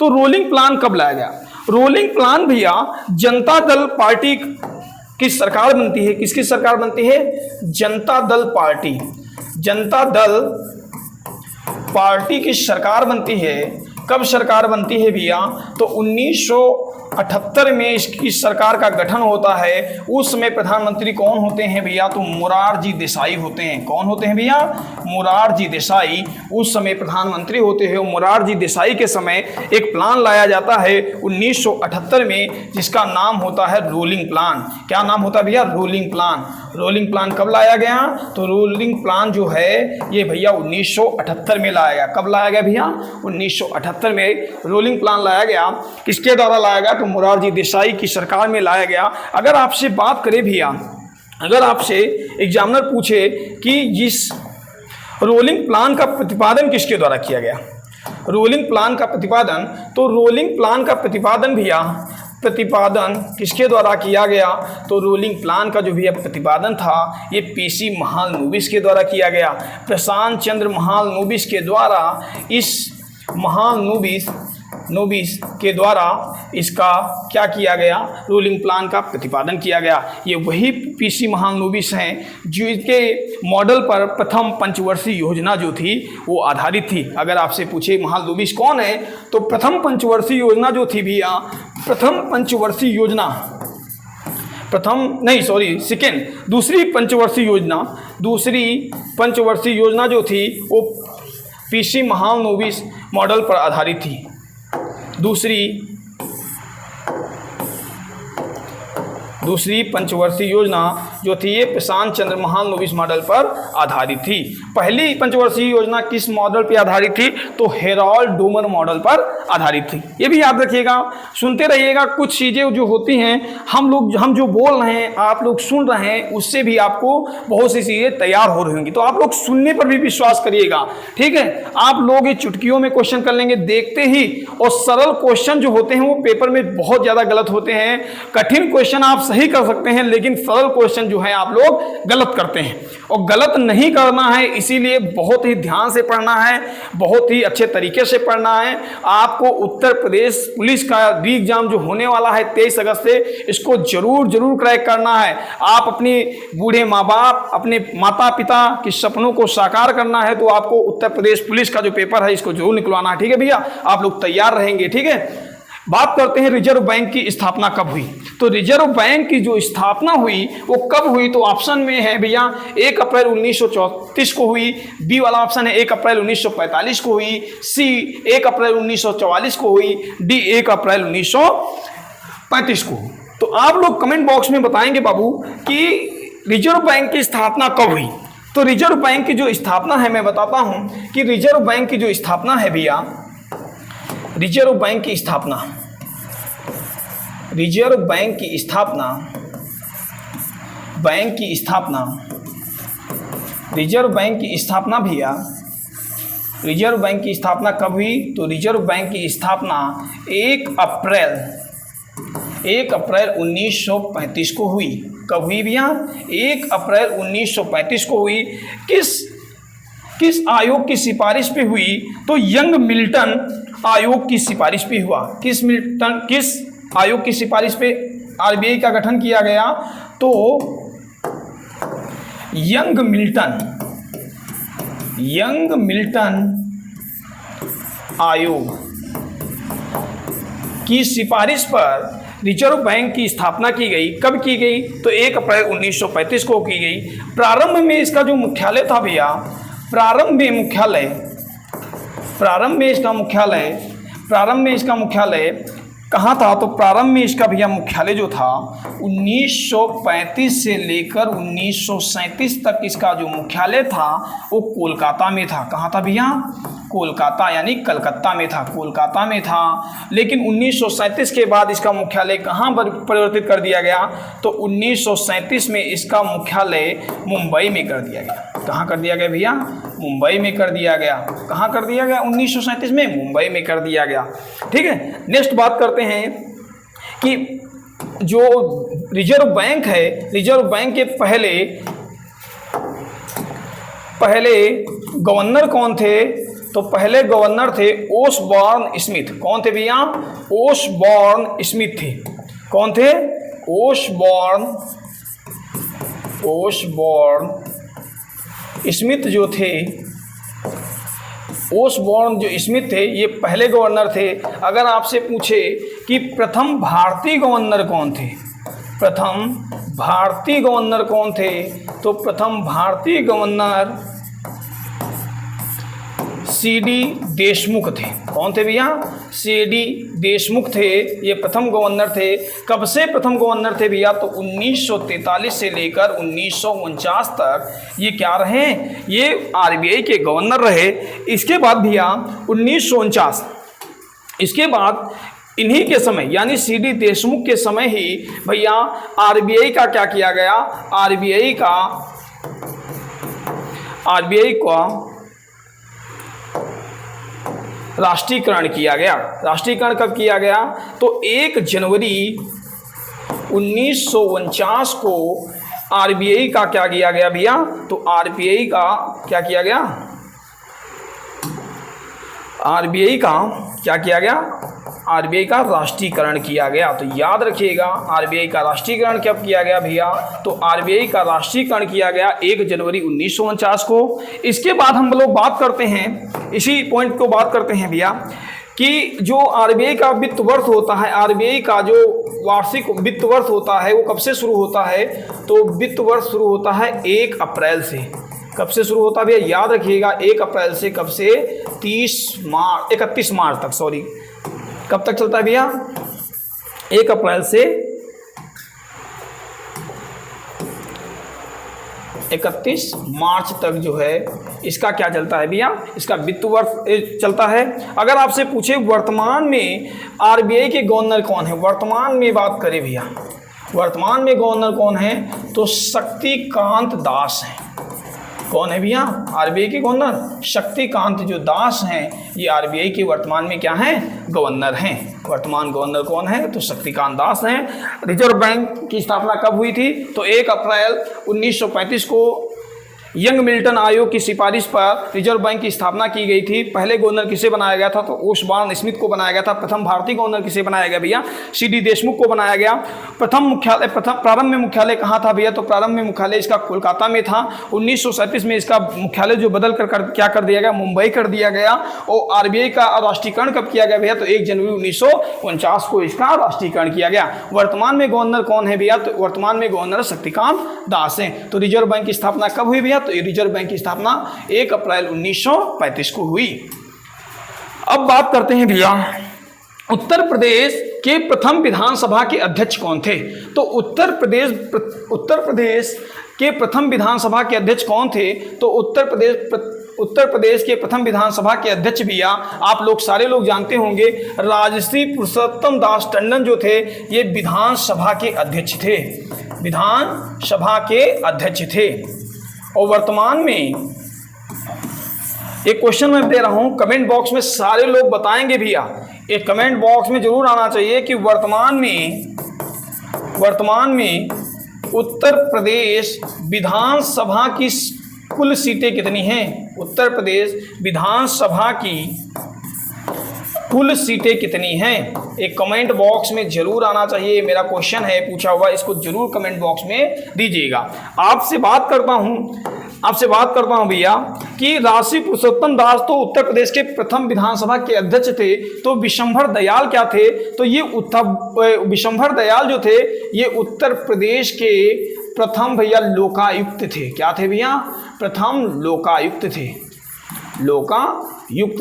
तो रोलिंग प्लान कब लाया गया? रोलिंग प्लान भैया जनता दल पार्टी की सरकार बनती है। किसकी सरकार बनती है? जनता दल पार्टी की सरकार बनती है। कब सरकार बनती है भैया? तो 1978 में इसकी सरकार का गठन होता है। उस समय प्रधानमंत्री कौन होते हैं भैया? तो मोरारजी देसाई होते हैं। कौन होते हैं भैया? मोरारजी देसाई उस समय प्रधानमंत्री होते हैं। मोरारजी देसाई के समय एक प्लान लाया जाता है 1978 में, जिसका नाम होता है रोलिंग प्लान। क्या नाम होता है भैया? Rolling plan. रोलिंग प्लान कब लाया गया? तो रोलिंग प्लान जो है ये भैया 1978 में लाया गया। कब लाया गया भैया? 1978 में रोलिंग प्लान लाया गया। किसके द्वारा लाया गया? तो मोरारजी देसाई की सरकार में लाया गया। अगर आपसे बात करें भैया, अगर आपसे एग्जामिनर पूछे कि इस रोलिंग प्लान का प्रतिपादन किसके द्वारा किया गया? रोलिंग प्लान का प्रतिपादन, तो रोलिंग प्लान का प्रतिपादन भैया किसके द्वारा किया गया? तो रोलिंग प्लान का जो भी प्रतिपादन था ये पीसी महालनोबिस के द्वारा किया गया। प्रशांत चंद्र महालनोबिस के द्वारा इस महालनोबिस के द्वारा इसका क्या किया गया? रोलिंग प्लान का प्रतिपादन किया गया। ये वही पीसी महालनोबिस हैं जिनके मॉडल पर प्रथम पंचवर्षीय योजना जो थी वो आधारित थी। अगर आपसे पूछे महालनोबिस कौन है, तो प्रथम पंचवर्षीय योजना जो थी भैया, दूसरी पंचवर्षीय योजना जो थी वो पीसी महालनोबिस मॉडल पर आधारित थी। दूसरी पंचवर्षीय योजना जो थी ये प्रशांत चंद्र महालनोबिस मॉडल पर आधारित थी। पहली पंचवर्षीय योजना किस मॉडल पर आधारित थी? तो हेरोल्ड डोमर मॉडल पर आधारित थी। ये भी याद रखिएगा, सुनते रहिएगा। कुछ चीज़ें जो होती हैं हम जो बोल रहे हैं, आप लोग सुन रहे हैं, उससे भी आपको बहुत सी चीज़ें तैयार हो रही होंगी। तो आप लोग सुनने पर भी विश्वास करिएगा, ठीक है। आप लोग ये चुटकियों में क्वेश्चन कर लेंगे देखते ही, और सरल क्वेश्चन जो होते हैं वो पेपर में बहुत ज़्यादा गलत होते हैं। कठिन क्वेश्चन आप सही कर सकते हैं, लेकिन सरल क्वेश्चन जो है आप लोग गलत करते हैं, और गलत नहीं करना है, इसीलिए बहुत ही ध्यान से पढ़ना है, बहुत ही अच्छे तरीके से पढ़ना है। आपको उत्तर प्रदेश पुलिस का री एग्जाम जो होने वाला है 23 अगस्त से, इसको जरूर क्रैक करना है। आप अपने बूढ़े माँ बाप, अपने माता पिता के सपनों को साकार करना है, तो आपको उत्तर प्रदेश पुलिस का जो पेपर है इसको जरूर निकलवाना है। ठीक है भैया, आप लोग तैयार रहेंगे। ठीक है, बात करते हैं रिजर्व बैंक की स्थापना कब हुई। तो रिजर्व बैंक की जो स्थापना हुई वो कब हुई, तो ऑप्शन में है भैया 1 अप्रैल 1934 को हुई, बी वाला ऑप्शन है 1 अप्रैल 1945 को हुई, सी 1 अप्रैल 1944 को हुई, डी 1 अप्रैल 1935 को। तो आप लोग कमेंट बॉक्स में बताएंगे बाबू कि रिजर्व बैंक की स्थापना कब हुई। तो रिजर्व बैंक की जो स्थापना है मैं बताता हूं कि रिजर्व बैंक की जो स्थापना है भैया, रिजर्व बैंक की स्थापना, रिजर्व बैंक की स्थापना, बैंक की स्थापना, रिजर्व बैंक की स्थापना भैया, रिजर्व बैंक की स्थापना कब हुई, तो रिजर्व बैंक की स्थापना 1 अप्रैल 1935 को हुई। कब हुई भैया, 1 अप्रैल 1935 को हुई। किस आयोग की सिफारिश पे हुई, तो यंग मिल्टन आयोग की सिफारिश पे हुआ। किस आयोग की सिफारिश पे आरबीआई का गठन किया गया, तो यंग मिल्टन आयोग की सिफारिश पर रिजर्व बैंक की स्थापना की गई। कब की गई, तो 1 अप्रैल 1935 को की गई। प्रारंभ में इसका जो मुख्यालय था भैया, प्रारंभ में इसका मुख्यालय कहाँ था, तो प्रारंभ में इसका भैया मुख्यालय जो था 1935 से लेकर 1937 तक इसका जो मुख्यालय था वो कोलकाता में था। कहाँ था भैया, कोलकाता यानी कलकत्ता में था, कोलकाता में था। लेकिन 1937 के बाद इसका मुख्यालय कहाँ पर परिवर्तित कर दिया गया, तो 1937 में इसका मुख्यालय मुंबई में कर दिया गया। कहाँ कर दिया गया भैया, मुंबई में कर दिया गया। कहाँ कर दिया गया, 1937 में मुंबई में कर दिया गया। ठीक है, नेक्स्ट बात करते हैं कि जो रिजर्व बैंक है, रिजर्व बैंक के पहले गवर्नर कौन थे, तो पहले गवर्नर थे ओसबॉर्न स्मिथ। कौन थे भैया, ओसबॉर्न स्मिथ थे। कौन थे, ओसबॉर्न स्मिथ जो थे, ओसबॉर्न जो स्मिथ थे ये पहले गवर्नर थे। अगर आपसे पूछे कि प्रथम भारतीय गवर्नर कौन थे, प्रथम भारतीय गवर्नर कौन थे, तो प्रथम भारतीय गवर्नर सीडी देशमुख थे। कौन थे भैया, सीडी देशमुख थे, ये प्रथम गवर्नर थे। कब से प्रथम गवर्नर थे भैया, तो 1943 से लेकर 1949 तक ये क्या रहे, ये आरबीआई के गवर्नर रहे। इसके बाद भैया 1949, इसके बाद इन्हीं के समय यानी सीडी देशमुख के समय ही भैया आरबीआई का क्या किया गया, आरबीआई का राष्ट्रीयकरण किया गया। राष्ट्रीयकरण कब किया गया, तो 1 जनवरी 1949 को आरबीआई का क्या किया गया भैया, तो आरबीआई का क्या किया गया, आरबीआई का क्या किया गया, आरबीआई का राष्ट्रीयकरण किया गया। तो याद रखिएगा आरबीआई का राष्ट्रीयकरण कब किया गया भैया, तो आरबीआई का राष्ट्रीयकरण किया गया 1 जनवरी 1949 को। इसके बाद हम लोग बात करते हैं, इसी पॉइंट को बात करते हैं भैया कि जो आरबीआई का वित्त वर्ष होता है, आरबीआई का जो वार्षिक वित्त वर्ष होता है वो कब से शुरू होता है, तो वित्त वर्ष शुरू होता है 1 अप्रैल से। कब से शुरू होता है भैया, याद रखिएगा 1 अप्रैल से। कब से, 31 मार्च तक, सॉरी कब तक चलता है भैया, 1 अप्रैल से 31 मार्च तक जो है इसका क्या चलता है भैया, इसका वित्त वर्ष चलता है। अगर आपसे पूछे वर्तमान में आरबीआई के गवर्नर कौन है, वर्तमान में बात करें भैया, वर्तमान में गवर्नर कौन है, तो शक्तिकांत दास हैं। कौन है भैया? आरबीआई के गवर्नर शक्तिकांत जो दास हैं, ये आरबीआई के वर्तमान में क्या हैं? गवर्नर हैं। वर्तमान गवर्नर कौन है? तो शक्तिकांत दास हैं। रिजर्व बैंक की स्थापना कब हुई थी? तो 1 अप्रैल 1935 को यंग मिल्टन आयोग की सिफारिश पर रिजर्व बैंक की स्थापना की गई थी। पहले गवर्नर किसे बनाया गया था? तो ओसबॉर्न स्मिथ को बनाया गया था। प्रथम भारतीय गवर्नर किसे बनाया गया भैया? सीडी देशमुख को बनाया गया। प्रारंभ में मुख्यालय कहाँ था भैया? तो प्रारंभ में मुख्यालय इसका कोलकाता में था। 1937 में इसका मुख्यालय जो बदल कर क्या कर दिया गया? मुंबई कर दिया गया। और आरबीआई का राष्ट्रीयकरण कब किया गया भैया? तो 1 जनवरी 1949 को इसका राष्ट्रीयकरण किया गया। वर्तमान में गवर्नर कौन है भैया? तो वर्तमान में गवर्नर शक्तिकांत दास हैं। तो रिजर्व बैंक की स्थापना कब हुई भैया? तो रिजर्व बैंक की स्थापना 1 अप्रैल 1935 को हुई। अब बात करते हैं भैया, उत्तर प्रदेश के प्रथम विधानसभा के अध्यक्ष कौन थे? तो उत्तर प्रदेश के प्रथम विधानसभा के अध्यक्ष कौन थे? तो उत्तर प्रदेश के प्रथम विधानसभा के अध्यक्ष भैया आप लोग सारे लोग जानते होंगे, राजश्री पुरुषोत्तम दास टंडन जो थे, ये विधानसभा के अध्यक्ष थे। विधानसभा के अध्यक्ष थे। और वर्तमान में एक क्वेश्चन मैं दे रहा हूं, कमेंट बॉक्स में सारे लोग बताएंगे भैया, एक कमेंट बॉक्स में जरूर आना चाहिए कि वर्तमान में उत्तर प्रदेश विधानसभा की कुल सीटें कितनी हैं? उत्तर प्रदेश विधानसभा की कुल सीटें कितनी हैं? एक कमेंट बॉक्स में जरूर आना चाहिए। मेरा क्वेश्चन है पूछा हुआ, इसको जरूर कमेंट बॉक्स में दीजिएगा। आपसे बात करता हूं भैया कि राजश्री पुरुषोत्तम दास तो उत्तर प्रदेश के प्रथम विधानसभा के अध्यक्ष थे। तो विशंभर दयाल क्या थे? तो ये विशंभर दयाल जो थे, ये उत्तर प्रदेश के प्रथम भैया लोकायुक्त थे। क्या थे भैया? प्रथम लोकायुक्त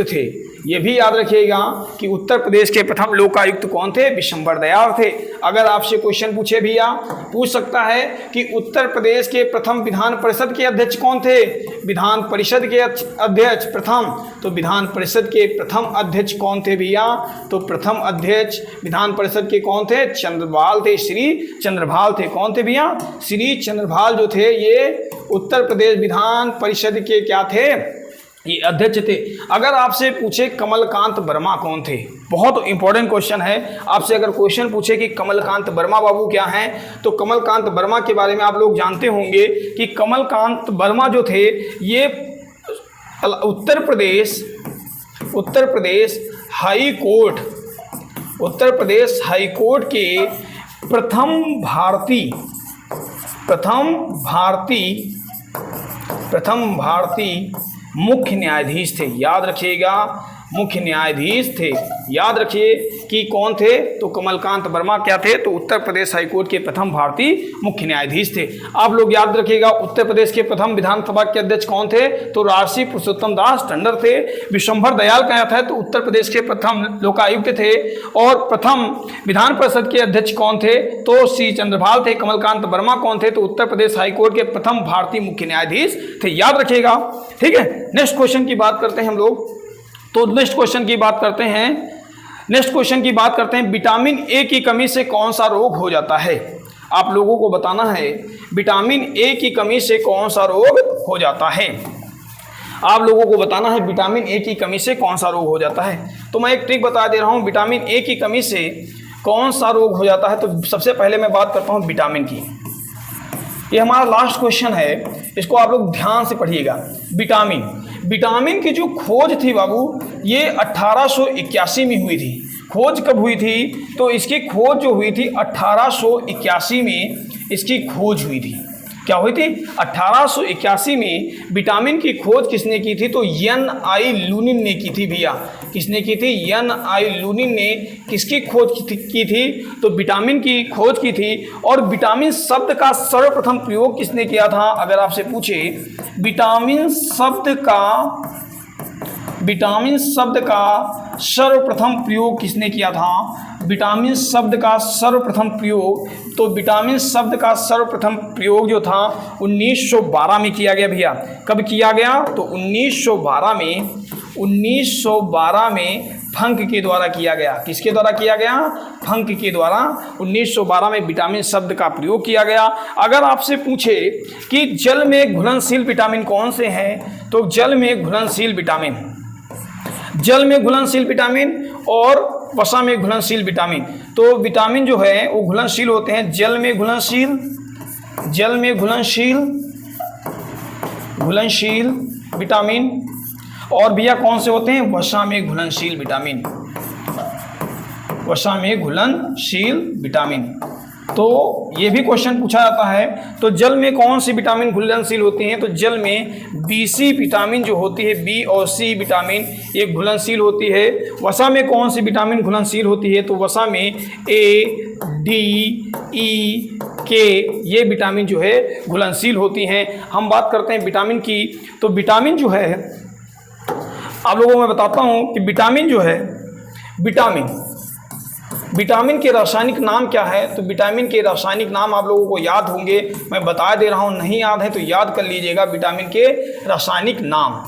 थे। ये भी याद रखिएगा कि उत्तर प्रदेश के प्रथम लोकायुक्त कौन थे? विशंभर दयाल थे। अगर आपसे क्वेश्चन पूछे भैया, पूछ सकता है कि उत्तर प्रदेश के प्रथम विधान परिषद के अध्यक्ष कौन थे? विधान परिषद के अध्यक्ष प्रथम, तो विधान परिषद के प्रथम अध्यक्ष कौन थे भैया? तो प्रथम अध्यक्ष विधान परिषद के कौन थे? चंद्रभाल थे, श्री चंद्रभाल थे। कौन थे भैया? श्री चंद्रभाल जो थे, ये उत्तर प्रदेश विधान परिषद के क्या थे? ये अध्यक्ष थे। अगर आपसे पूछे कमलकांत वर्मा कौन थे? बहुत इंपॉर्टेंट क्वेश्चन है। आपसे अगर क्वेश्चन पूछे कि कमलकांत वर्मा बाबू क्या हैं, तो कमलकांत वर्मा के बारे में आप लोग जानते होंगे कि कमलकांत वर्मा जो थे, ये उत्तर प्रदेश हाई कोर्ट के प्रथम भारतीय मुख्य न्यायाधीश थे। याद रखिएगा, मुख्य न्यायाधीश थे। याद रखिए कि कौन थे? तो कमलकांत वर्मा क्या थे? तो उत्तर प्रदेश हाईकोर्ट के प्रथम भारतीय मुख्य न्यायाधीश थे। आप लोग याद रखिएगा, उत्तर प्रदेश के प्रथम विधानसभा के अध्यक्ष कौन थे? तो राजश्री पुरुषोत्तम दास टंडन थे। विशंभर दयाल क्या था? तो उत्तर प्रदेश के प्रथम लोकायुक्त थे। और प्रथम विधान परिषद के अध्यक्ष कौन थे? तो श्री चंद्रभाल थे। कमलकांत वर्मा कौन थे? तो उत्तर प्रदेश हाईकोर्ट के प्रथम भारतीय मुख्य न्यायाधीश थे। याद रखिएगा, ठीक है। नेक्स्ट क्वेश्चन की बात करते हैं हम लोग। तो नेक्स्ट क्वेश्चन की बात करते हैं, विटामिन ए की कमी से कौन सा रोग हो जाता है? आप लोगों को बताना है विटामिन ए की कमी से कौन सा रोग हो जाता है। आप लोगों को बताना है विटामिन ए की कमी से कौन सा रोग हो जाता है। तो मैं एक ट्रिक बता दे रहा हूँ, विटामिन ए की कमी से कौन सा रोग हो जाता है। तो सबसे पहले मैं बात करता हूँ विटामिन की। ये हमारा लास्ट क्वेश्चन है, इसको आप लोग ध्यान से पढ़िएगा। विटामिन की जो खोज थी बाबू, ये 1881 में हुई थी। खोज कब हुई थी? तो इसकी खोज जो हुई थी 1881 में इसकी खोज हुई थी। क्या हुई थी? 1881 में विटामिन की खोज किसने की थी? तो एन.आई. लूनिन ने की थी भैया। किसने की थी? एन.आई. लूनिन ने किसकी खोज की थी? तो विटामिन की खोज की थी। और विटामिन शब्द का सर्वप्रथम प्रयोग किसने किया था? अगर आपसे पूछे विटामिन शब्द का सर्वप्रथम प्रयोग किसने किया था? विटामिन शब्द का सर्वप्रथम प्रयोग, तो विटामिन शब्द का सर्वप्रथम प्रयोग जो था 1912 में किया गया भैया। कब किया गया? तो 1912 में फंक के द्वारा किया गया। किसके द्वारा किया गया? फंक के द्वारा 1912 में विटामिन शब्द का प्रयोग किया गया। अगर आपसे पूछे कि जल में घुलनशील विटामिन कौन से हैं, तो जल में घुलनशील विटामिन और वसा में घुलनशील विटामिन। तो विटामिन जो है वो घुलनशील होते हैं, जल में घुलनशील विटामिन, और भैया कौन से होते हैं? वसा में घुलनशील विटामिन। तो ये भी क्वेश्चन पूछा जाता है। तो जल में कौन सी विटामिन घुलनशील होती हैं? तो जल में BC विटामिन जो होती है, B और C विटामिन ये घुलनशील होती है। वसा में कौन सी विटामिन घुलनशील होती है? तो वसा में A, D, E, K ये विटामिन जो है घुलनशील होती हैं। हम बात करते हैं विटामिन की। तो विटामिन जो है, आप लोगों को मैं बताता हूँ कि विटामिन जो है, विटामिन के रासायनिक नाम क्या है? तो विटामिन के रासायनिक नाम आप लोगों को याद होंगे, मैं बता दे रहा हूँ, नहीं याद है तो याद कर लीजिएगा। विटामिन के रासायनिक नाम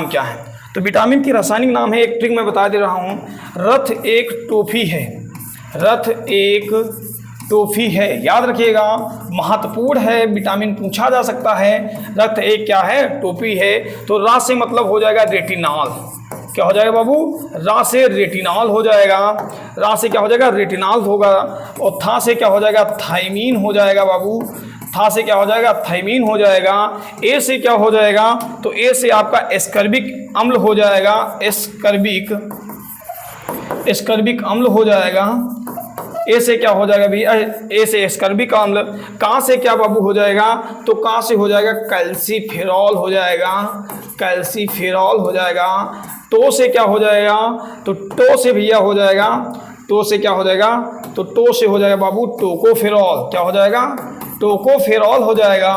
क्या है? तो विटामिन के रासायनिक नाम है, एक ट्रिक मैं बता दे रहा हूँ। रथ एक टोफी है, याद रखिएगा, महत्वपूर्ण है, विटामिन पूछा जा सकता है। रक्त एक क्या है? टोफी है। तो रा से मतलब हो जाएगा रेटिनॉल। क्या हो जाएगा बाबू? रा से रेटिनॉल हो जाएगा। रा से क्या हो जाएगा? रेटिनॉल होगा। और था से क्या हो जाएगा? थायमीन हो जाएगा बाबू। था से क्या हो जाएगा? थायमीन हो जाएगा। ए से क्या हो जाएगा? तो ए से आपका एस्कर्बिक अम्ल हो जाएगा। एस्कर्बिक अम्ल हो जाएगा। ए से क्या हो जाएगा भैया? ए से एस्कर्बिक अम्ल। का से क्या बाबू हो जाएगा? तो का से हो जाएगा कैल्सीफेरॉल हो जाएगा। तो से क्या हो जाएगा? तो टो से भैया हो जाएगा। तो से क्या हो जाएगा? तो टो से हो जाएगा बाबू टोकोफेरॉल। क्या हो जाएगा? टोकोफेरॉल हो जाएगा।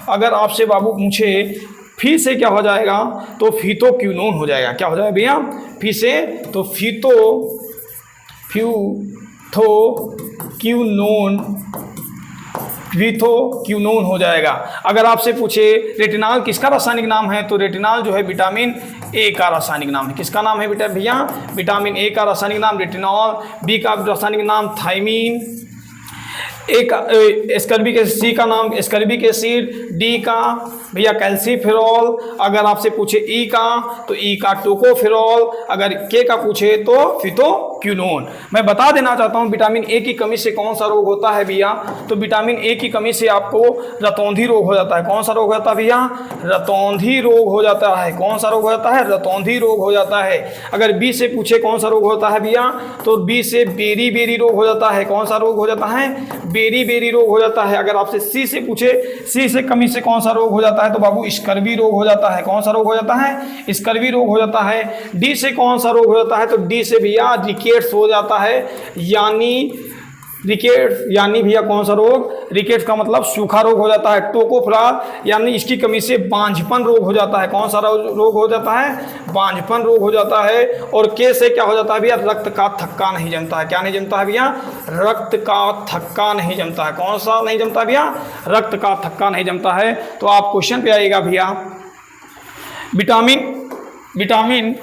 अगर आपसे बाबू पूछे फी से क्या हो जाएगा? तो फीथोक्विनोन हो जाएगा। क्या हो जाएगा भैया? फी से तो फीथोक्विनोन हो जाएगा। अगर आपसे पूछे रेटिनॉल किसका रासायनिक नाम है? तो रेटिनॉल जो है विटामिन ए का रासायनिक नाम है। किसका नाम है बेटा भैया? विटामिन ए का रासायनिक नाम रेटिनॉल। बी का रासायनिक नाम थायमीन। ए का एस्कर्बिक, सी का नाम एस्कर्बिक एसिड। डी का भैया कैल्सीफेरॉल। अगर आपसे पूछे ई का तो ई का टोकोफेरॉल। अगर के का पूछे तो फिथोक्विनोन। मैं बता देना चाहता हूँ विटामिन ए की कमी से कौन सा रोग होता है भैया? तो विटामिन ए की कमी से आपको रतौंधी रोग हो जाता है। कौन सा रोग होता है भैया? रतौंधी रोग हो जाता है। कौन सा रोग हो जाता है? रतौंधी रोग हो जाता है। अगर बी से पूछे कौन सा रोग होता है भैया? तो बी से बेरी रोग हो जाता है। कौन सा रोग हो जाता है? बेरी रोग हो जाता है। अगर आपसे सी से पूछे सी से कमी से कौन सा रोग हो जाता है? तो बाबू स्कर्वी रोग हो जाता है। कौन सा रोग हो जाता है? स्कर्वी रोग हो जाता है। डी से कौन सा रोग हो जाता है? तो डी से भैया रिकेट्स हो जाता है। यानी भैया कौन सा रोग? रिकेट्स का मतलब सूखा रोग हो जाता है। टोकोफेरॉल यानी इसकी कमी से बांझपन रोग हो जाता है। कौन सा रोग हो जाता है? बांझपन रोग हो जाता है। और के से क्या हो जाता है भैया? रक्त का थक्का नहीं जमता है। क्या नहीं जमता है भैया? रक्त का थक्का नहीं जमता है। कौन सा नहीं जमता भैया? रक्त का थक्का नहीं जमता है। तो आप क्वेश्चन पे आइएगा भैया, विटामिन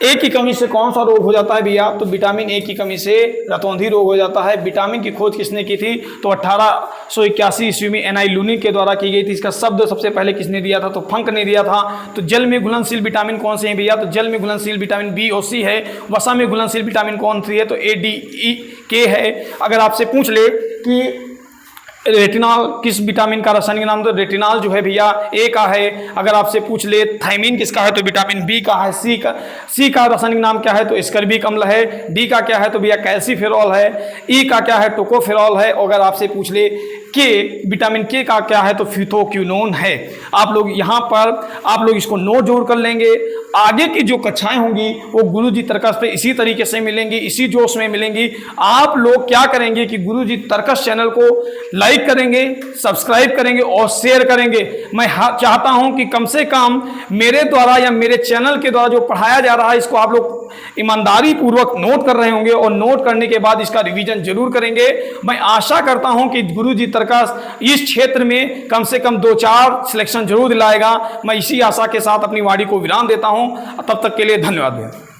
ए की कमी से कौन सा रोग हो जाता है भैया? तो विटामिन ए की कमी से रतौंधी रोग हो जाता है। विटामिन की खोज किसने की थी? तो 1881 ईस्वी में एन आई लूनी के द्वारा की गई थी। इसका शब्द सबसे पहले किसने दिया था? तो फंक ने दिया था। तो जल में घुलनशील विटामिन कौन से हैं भैया? तो जल में घुलनशील विटामिन बी और सी है। वसा में घुलनशील विटामिन कौन सी है? तो ए, डी, ई, के है। अगर आपसे पूछ ले कि रेटिनॉल किस विटामिन का रासायनिक नाम? तो रेटिनॉल जो है भैया ए का है। अगर आपसे पूछ ले थायमीन किसका है? तो विटामिन बी का है। सी का रासायनिक नाम क्या है? तो एस्कर्बिक अम्ल है। डी का क्या है? तो भैया कैल्सीफेरॉल है। ई का क्या है? टोकोफेरॉल है। अगर आपसे पूछ ले के विटामिन के का क्या है? तो फिथोक्विनोन है। आप लोग यहाँ पर इसको नोट जरूर कर लेंगे। आगे की जो कक्षाएं होंगी वो गुरुजी तर्कस पे इसी तरीके से मिलेंगी, इसी जोश में मिलेंगी। आप लोग क्या करेंगे कि गुरुजी तर्कस चैनल को लाइक करेंगे, सब्सक्राइब करेंगे और शेयर करेंगे। मैं चाहता हूं कि कम से कम मेरे द्वारा या मेरे चैनल के द्वारा जो पढ़ाया जा रहा है इसको आप लोग ईमानदारी पूर्वक नोट कर रहे होंगे और नोट करने के बाद इसका रिवीजन जरूर करेंगे। मैं आशा करता हूं कि गुरुजी तर्कस इस क्षेत्र में कम से कम 2-4 सिलेक्शन जरूर दिलाएगा। मैं इसी आशा के साथ अपनी वाणी को विराम देता हूं। तब तक के लिए धन्यवाद।